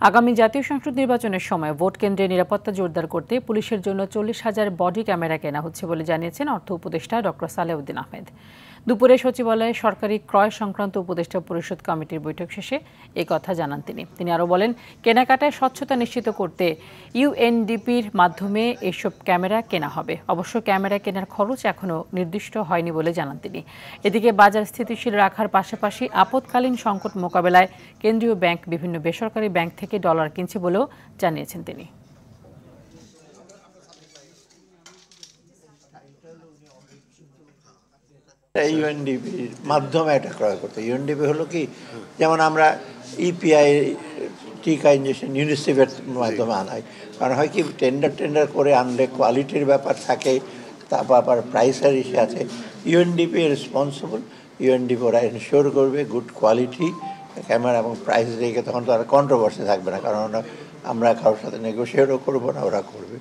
আগামী জাতীয় সংসদ নির্বাচনের সময় ভোট কেন্দ্রে নিরাপত্তা জোরদার করতে পুলিশের জন্য 40,000 বডি ক্যামেরা কেনা হচ্ছে বলে জানিয়েছেন অর্থ উপদেষ্টা ডক্টর সালেউদ্দিন আহমেদ। দুপুরে সচিবালয়ে সরকারি ক্রয় সংক্রান্ত উপদেষ্টা পরিষদ কমিটির বৈঠক শেষে এই কথা জানান তিনি আরও বলেন, কেনাকাটায় স্বচ্ছতা নিশ্চিত করতে ইউএনডিপির মাধ্যমে এসব ক্যামেরা কেনা হবে। অবশ্য ক্যামেরা কেনার খরচ এখনও নির্দিষ্ট হয়নি বলে জানান তিনি। এদিকে বাজার স্থিতিশীল রাখার পাশাপাশি আপৎকালীন সংকট মোকাবেলায় কেন্দ্রীয় ব্যাংক বিভিন্ন বেসরকারি ব্যাংক থেকে ডলার কিনছে বলেও জানিয়েছেন তিনি। ইউএনডিপির মাধ্যমে এটা ক্রয় করতে। ইউএনডিপি হলো কি, যেমন আমরা ইপিআই টিকা ইঞ্জেকশন ইউনিসেফের মাধ্যমে আনাই। কারণ হয় কি, টেন্ডার করে আনলে কোয়ালিটির ব্যাপার থাকে, তারপর আবার প্রাইসের ইস্যু আছে। ইউএনডিপি রেসপন্সিবল, ইউএনডিপি ওরা এনশিওর করবে গুড কোয়ালিটি ক্যামেরা এবং প্রাইস রেখে, তখন তো আর কন্ট্রোভার্সি থাকবে না, কারণ আমরা কারোর সাথে নেগোশিয়েটও করবো না, ওরা করবে।